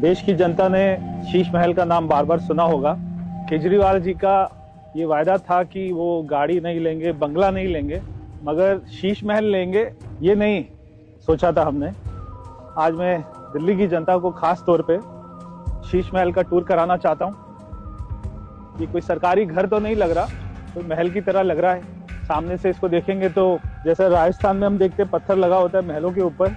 देश की जनता ने शीश महल का नाम बार बार सुना होगा। केजरीवाल जी का ये वायदा था कि वो गाड़ी नहीं लेंगे, बंगला नहीं लेंगे, मगर शीश महल लेंगे ये नहीं सोचा था हमने। आज मैं दिल्ली की जनता को खास तौर पे शीश महल का टूर कराना चाहता हूँ। ये कोई सरकारी घर तो नहीं लग रहा, कोई महल की तरह लग रहा है। सामने से इसको देखेंगे तो जैसे राजस्थान में हम देखते हैं पत्थर लगा होता है महलों के ऊपर,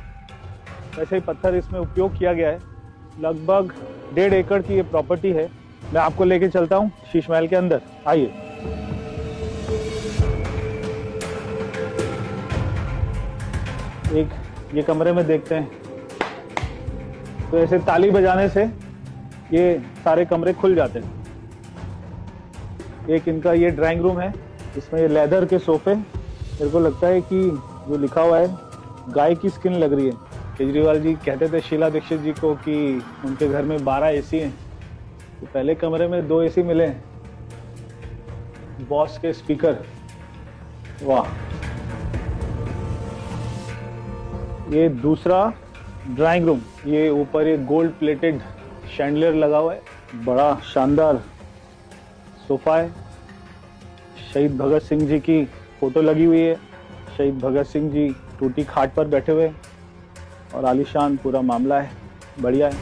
वैसे ही पत्थर इसमें उपयोग किया गया है। लगभग 1.5 एकड़ की ये प्रॉपर्टी है। मैं आपको लेके चलता हूँ शीश महल के अंदर, आइए। एक ये कमरे में देखते हैं, तो ऐसे ताली बजाने से ये सारे कमरे खुल जाते हैं। एक इनका ये ड्राइंग रूम है, इसमें ये लेदर के सोफे, मेरे को लगता है कि जो लिखा हुआ है गाय की स्किन लग रही है। केजरीवाल जी कहते थे शीला दीक्षित जी को कि उनके घर में 12 एसी हैं, तो पहले कमरे में 2 एसी मिले हैं। बॉस के स्पीकर, वाह। ये दूसरा ड्राइंग रूम, ये ऊपर एक गोल्ड प्लेटेड शैंडलियर लगा हुआ है, बड़ा शानदार सोफा है। शहीद भगत सिंह जी की फोटो लगी हुई है। शहीद भगत सिंह जी टूटी खाट पर बैठे हुए और आलीशान पूरा मामला है, बढ़िया है।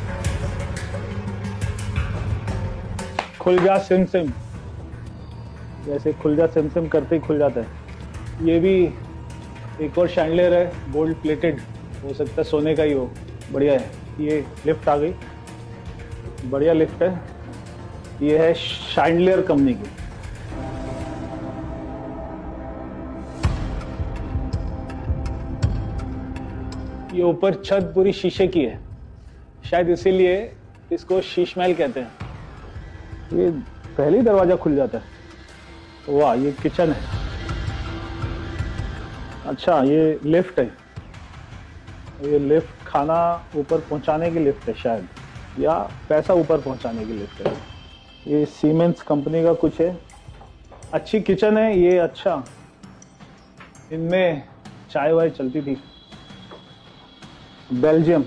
खुल जा सिम सिम, जैसे खुल जा सिम सिम करते ही खुल जाता है। ये भी एक और शैंडलियर है, गोल्ड प्लेटेड, हो सकता है सोने का ही हो, बढ़िया है। ये लिफ्ट आ गई, बढ़िया लिफ्ट है। ये है शैंडलियर कंपनी की। ये ऊपर छत पूरी शीशे की है, शायद इसीलिए इसको शीश महल कहते हैं। ये पहले ही दरवाजा खुल जाता है। वाह, ये किचन है। अच्छा, ये लिफ्ट है। ये लिफ्ट खाना ऊपर पहुंचाने की लिफ्ट है शायद, या पैसा ऊपर पहुंचाने की लिफ्ट है। ये सीमेंस कंपनी का कुछ है। अच्छी किचन है ये। अच्छा, इनमें चाय वाय चलती थी। बेल्जियम,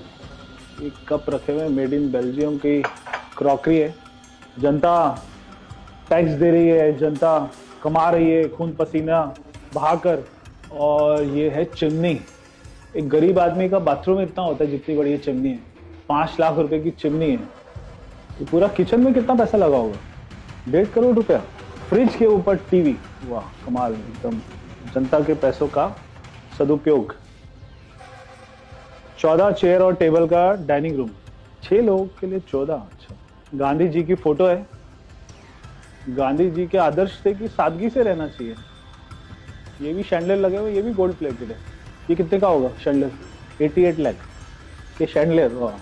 एक कप रखे हुए, मेड इन बेल्जियम की क्रॉकरी है। जनता टैक्स दे रही है, जनता कमा रही है खून पसीना बहाकर। और ये है चिमनी। एक गरीब आदमी का बाथरूम इतना होता है जितनी बड़ी ये चिमनी है। 5 लाख रुपए की चिमनी है। ये पूरा किचन में कितना पैसा लगा होगा? 1.5 करोड़ रुपया। फ्रिज के ऊपर टीवी, वाह कमाल, एकदम जनता के पैसों का सदुपयोग। 14 चेयर और टेबल का डाइनिंग रूम, 6 लोगों के लिए 14। अच्छा, गांधी जी की फोटो है। गांधी जी के आदर्श थे कि सादगी से रहना चाहिए। ये भी शैंडलियर लगे हुए, ये भी गोल्ड प्लेटेड है। ये कितने का होगा शैंडलियर? 88 लाख ये शैंडलियर, वाह।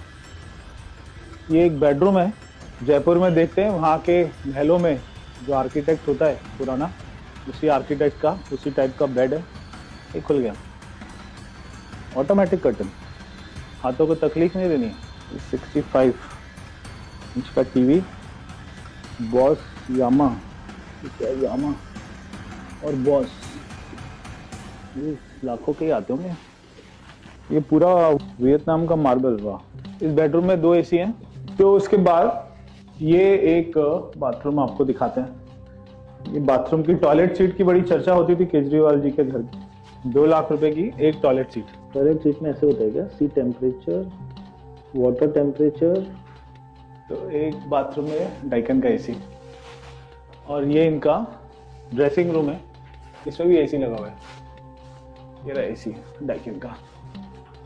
ये एक बेडरूम है, जयपुर में देखते हैं वहाँ के महलों में जो आर्किटेक्ट होता है पुराना, उसी आर्किटेक्ट का उसी टाइप का बेड है। ये खुल गया, ऑटोमेटिक कर्टन, हाथों को तकलीफ नहीं देनी। 65 इंच का टीवी, बॉस यामा, यामा और बॉस, ये लाखों के ही आते होंगे। ये पूरा वियतनाम का मार्बल, वाह। इस बेडरूम में 2 एसी हैं। तो उसके बाद ये एक बाथरूम आपको दिखाते हैं। ये बाथरूम की टॉयलेट सीट की बड़ी चर्चा होती थी केजरीवाल जी के घर की। 2 लाख रुपए की एक टॉयलेट सीट। टॉयलेट सीट में ऐसे होता है क्या? सी टेम्परेचर, वाटर टेम्परेचर। तो एक बाथरूम में डाइकन का एसी। और ये इनका ड्रेसिंग रूम है, इसमें भी एसी लगा हुआ है। ये रहा एसी डाइकन का,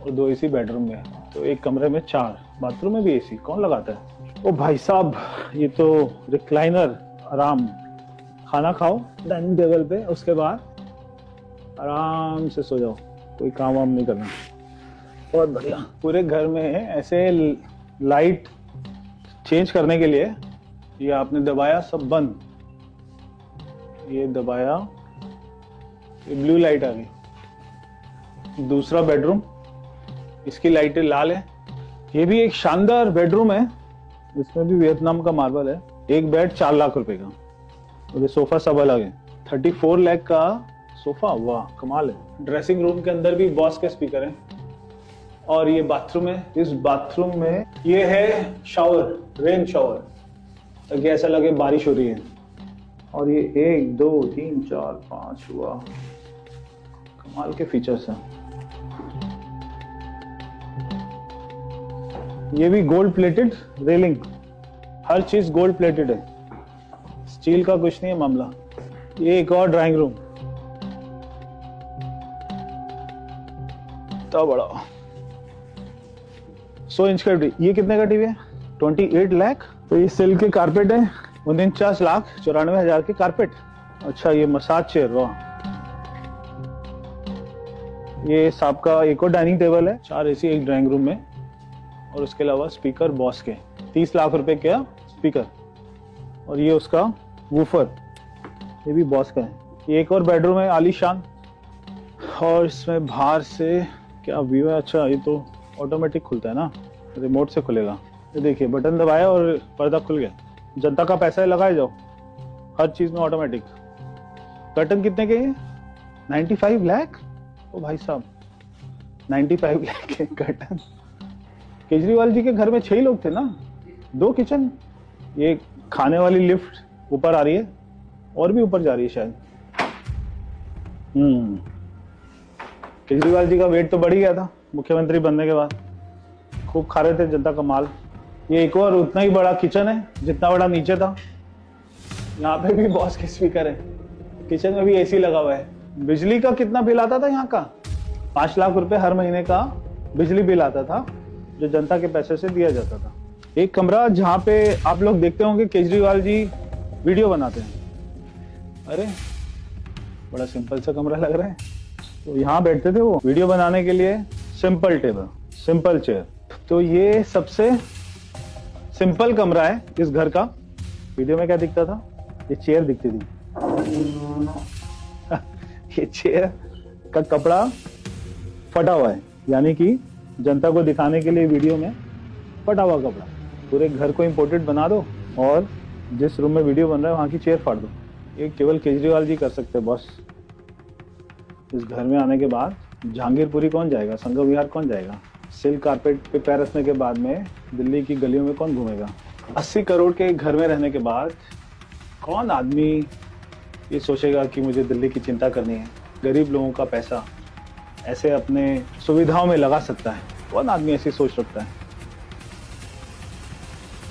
और 2 एसी बेडरूम में। तो एक कमरे में 4, बाथरूम में भी एसी। कौन लगाता है? ओ भाई साहब, ये तो रिक्लाइनर, आराम। खाना खाओ डाइनिंग टेबल पे, उसके बाद आराम से सो जाओ, कोई काम वाम नहीं करना। बहुत बढ़िया। पूरे घर में ऐसे लाइट चेंज करने के लिए ये आपने दबाया, सब बंद। ये दबाया, ये ब्लू लाइट आ गई। दूसरा बेडरूम, इसकी लाइटें लाल है। ये भी एक शानदार बेडरूम है, इसमें भी वियतनाम का मार्बल है। एक बेड 4 लाख रुपए का, और ये सोफा सब अलग है। 34 लाख का सोफा, वाह कमाल है। ड्रेसिंग रूम के अंदर भी बॉस के स्पीकर हैं, और ये बाथरूम है। इस बाथरूम में ये है शावर, रेन शावर, ताकि ऐसा लगे बारिश हो रही है। और ये 1 2 3 4 5 हुआ, कमाल के फीचर्स हैं। ये भी गोल्ड प्लेटेड रेलिंग, हर चीज गोल्ड प्लेटेड है, स्टील का कुछ नहीं है मामला। ये एक और ड्राइंग रूम, इतना बड़ा 100 इंच का टीवी। ये कितने का टीवी है? 28 लाख। तो ये सिल्क के कारपेट है, 49,94,000 के कारपेट। अच्छा ये मसाज चेयर, वाह। ये सांप का एक और डाइनिंग टेबल है, 4 एसी एक ड्राइंग रूम में, और उसके अलावा स्पीकर बॉस के 30 लाख रुपए का स्पीकर। और ये उसका वूफर, ये भी बॉस का है। ये एक और बेडरूम है आलीशान, और इसमें बाहर से क्या व्यू है। अच्छा ये तो ऑटोमेटिक खुलता है ना, रिमोट से खुलेगा। ये देखिए बटन दबाया और पर्दा खुल गया। जनता का पैसा है, लगाए जाओ, हर चीज में ऑटोमेटिक। कर्टन कितने के हैं? 95 लाख। ओ भाई साहब 95 लाख के कर्टन। केजरीवाल जी के घर में 6 लोग थे ना, 2 किचन। ये खाने वाली लिफ्ट ऊपर आ रही है, और भी ऊपर जा रही है शायद। केजरीवाल जी का वेट तो बढ़ ही गया था मुख्यमंत्री बनने के बाद, खूब खा रहे थे जनता का माल। ये एक और उतना ही बड़ा किचन है जितना बड़ा नीचे था। यहाँ पे भी बॉस के स्पीकर है, किचन में भी एसी लगा हुआ है। बिजली का कितना बिल आता था यहाँ का? 5 लाख रुपए हर महीने का बिजली बिल आता था, जो जनता के पैसे से दिया जाता था। एक कमरा जहाँ पे आप लोग देखते होंगे केजरीवाल जी वीडियो बनाते हैं। अरे बड़ा सिंपल सा कमरा लग रहा है। तो यहाँ बैठते थे वो वीडियो बनाने के लिए। Simple table, simple chair. तो ये सबसे सिंपल कमरा है इस घर का। वीडियो में क्या दिखता था? ये चेयर दिखती थी। ये चेयर का कपड़ा फटा हुआ है, यानी कि जनता को दिखाने के लिए वीडियो में फटा हुआ कपड़ा। पूरे घर को इम्पोर्टेड बना दो और जिस रूम में वीडियो बन रहा है वहां की चेयर फाड़ दो। ये केवल केजरीवाल जी कर सकते हैं बॉस। इस घर में आने के बाद जहांगीरपुरी कौन जाएगा, संघ विहार कौन जाएगा? सिल्क कारपेट पे पैर रखने के बाद में दिल्ली की गलियों में कौन घूमेगा? 80 करोड़ के घर में रहने के बाद कौन आदमी ये सोचेगा कि मुझे दिल्ली की चिंता करनी है? गरीब लोगों का पैसा ऐसे अपने सुविधाओं में लगा सकता है? कौन आदमी ऐसी सोच रखता है?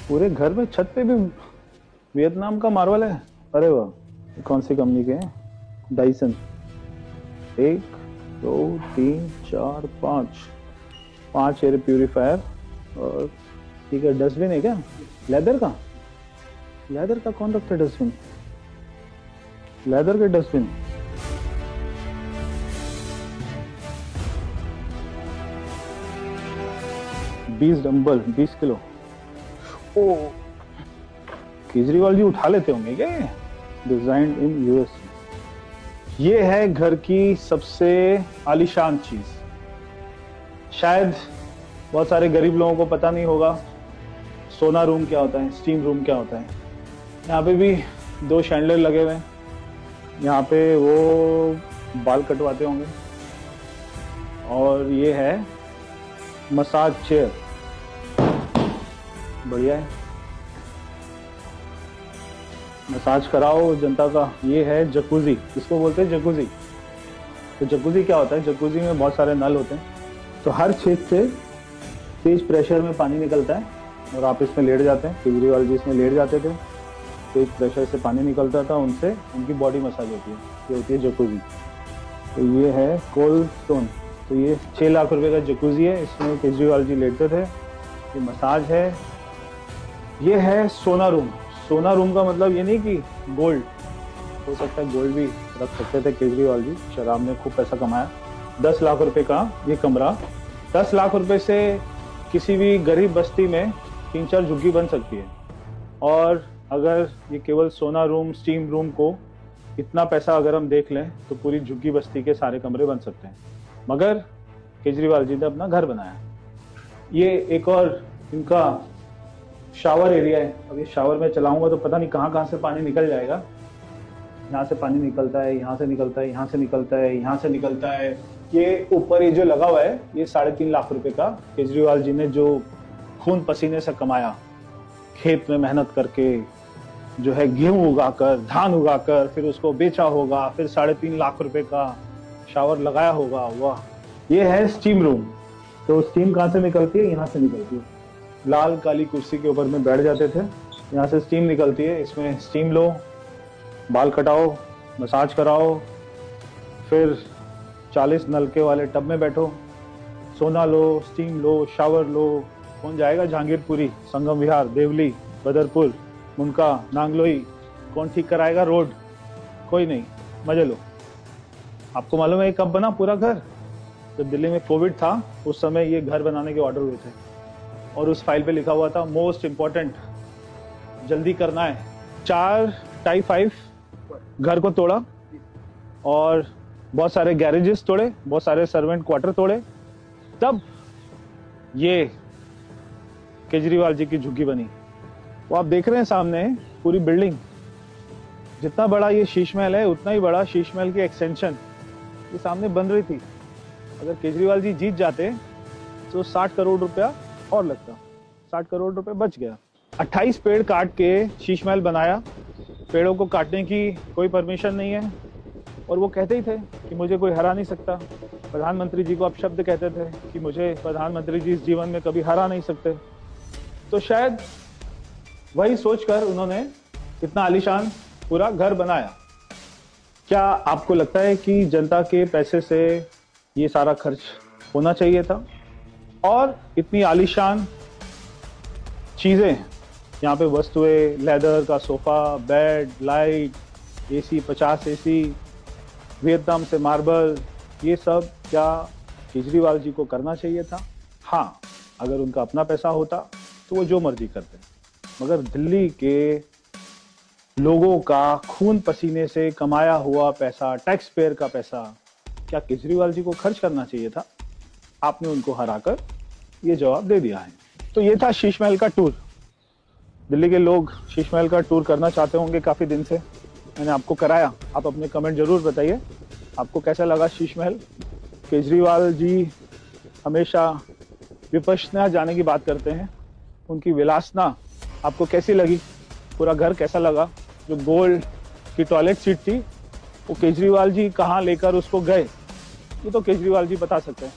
पूरे घर में छत पे भी वियतनाम का मार्बल है। अरे वाह, कौन सी कंपनी के हैं? डाइसन। 1 2 3 4 5 air purifier. और ठीक है, डस्टबिन है क्या? लेदर का? लेदर का कौन रखता है डस्टबिन? लेदर के डस्टबिन। बीस डंबल 20 किलो। ओ केजरीवाल जी उठा लेते होंगे क्या? Design in US. ये है घर की सबसे आलीशान चीज। शायद बहुत सारे गरीब लोगों को पता नहीं होगा सोना रूम क्या होता है, स्टीम रूम क्या होता है। यहाँ पे भी 2 शैंडलर लगे हुए हैं। यहाँ पे वो बाल कटवाते होंगे। और ये है मसाज चेयर, बढ़िया है, मसाज कराओ जनता का। ये है जकूजी, इसको बोलते हैं जकूजी। तो जकूजी क्या होता है? जकूजी में बहुत सारे नल होते हैं, तो हर छेद से तेज प्रेशर में पानी निकलता है और आप इसमें लेट जाते हैं। केजरीवाल जी इसमें लेट जाते थे, तेज प्रेशर से पानी निकलता था, उनसे उनकी बॉडी मसाज होती है। ये होती है जकूजी। तो ये है कोल्ड स्टोन। तो ये 6 लाख रुपए का जकूजी है, इसमें केजरीवाल जी लेटते थे। ये मसाज है। ये है सोना रूम। सोना रूम का मतलब ये नहीं कि गोल्ड, हो सकता है गोल्ड भी रख सकते थे केजरीवाल जी। शराब में खूब पैसा कमाया। 10 लाख रुपए का ये कमरा। 10 लाख रुपए से किसी भी गरीब बस्ती में 3-4 झुग्गी बन सकती है। और अगर ये केवल सोना रूम, स्टीम रूम को इतना पैसा अगर हम देख लें तो पूरी झुग्गी बस्ती के सारे कमरे बन सकते हैं। मगर केजरीवाल जी ने अपना घर बनाया। ये एक और इनका शावर एरिया है। अब ये शावर में चलाऊंगा तो पता नहीं कहाँ कहाँ से पानी निकल जाएगा। यहाँ से पानी निकलता है, यहाँ से निकलता है, यहाँ से निकलता है, यहाँ से निकलता है, ये ऊपर ये जो लगा हुआ है ये 3.5 लाख रुपए का केजरीवाल जी ने जो खून पसीने से कमाया, खेत में मेहनत करके जो है गेहूं उगाकर, धान उगाकर, फिर उसको बेचा होगा, फिर 3.5 लाख रुपए का शावर लगाया होगा। वाह, ये है स्टीम रूम। तो स्टीम कहाँ से निकलती है? यहाँ से निकलती है। लाल काली कुर्सी के ऊपर में बैठ जाते थे, यहाँ से स्टीम निकलती है। इसमें स्टीम लो, बाल कटाओ, मसाज कराओ, फिर 40 नलके वाले टब में बैठो, सोना लो, स्टीम लो, शावर लो। कौन जाएगा जहांगीरपुरी, संगम विहार, देवली, बदरपुर, मुनका, नांगलोई? कौन ठीक कराएगा रोड? कोई नहीं, मजे लो। आपको मालूम है कब बना पूरा घर? जब दिल्ली में कोविड था उस समय ये घर बनाने के ऑर्डर हुए थे और उस फाइल पे लिखा हुआ था मोस्ट इम्पोर्टेंट, जल्दी करना है। 4 टाइप 5 घर को तोड़ा और बहुत सारे गैरेजेस तोड़े, बहुत सारे सर्वेंट क्वार्टर तोड़े, तब ये केजरीवाल जी की झुग्गी बनी। वो आप देख रहे हैं सामने पूरी बिल्डिंग। जितना बड़ा ये शीश महल है उतना ही बड़ा शीश महल की एक्सटेंशन ये सामने बन रही थी। अगर केजरीवाल जी जीत जाते तो 60 करोड़ रुपया और लगता, 60 करोड़ रुपए बच गया। 28 पेड़ काट के शीश महल बनाया। पेड़ों को काटने की कोई परमिशन नहीं है और वो कहते ही थे कि मुझे कोई हरा नहीं सकता। प्रधानमंत्री जी को आप शब्द कहते थे कि मुझे प्रधानमंत्री जी इस जीवन में कभी हरा नहीं सकते। तो शायद वही सोचकर उन्होंने इतना आलीशान पूरा घर बनाया। क्या आपको लगता है कि जनता के पैसे से ये सारा खर्च होना चाहिए था? और इतनी आलीशान चीजें, यहाँ पे वस्तुएं, लेदर का sofa, bed, light, AC, 50 AC, Vietnam से मार्बल, ये सब क्या केजरीवाल जी को करना चाहिए था? हाँ, अगर उनका अपना पैसा होता तो वो जो मर्जी करते, मगर दिल्ली के लोगों का खून पसीने से कमाया हुआ पैसा, टैक्स पेयर का पैसा, क्या केजरीवाल जी को खर्च करना चाहिए था? आपने उनको हराकर ये जवाब दे दिया है। तो ये था शीश महल का टूर। दिल्ली के लोग शीश महल का टूर करना चाहते होंगे काफी दिन से, मैंने आपको कराया। आप अपने कमेंट जरूर बताइए आपको कैसा लगा शीश महल। केजरीवाल जी हमेशा विपश्यना जाने की बात करते हैं, उनकी विलासना आपको कैसी लगी? पूरा घर कैसा लगा? जो गोल्ड की टॉयलेट सीट थी वो केजरीवाल जी कहाँ लेकर उसको गए, ये तो केजरीवाल जी बता सकते हैं।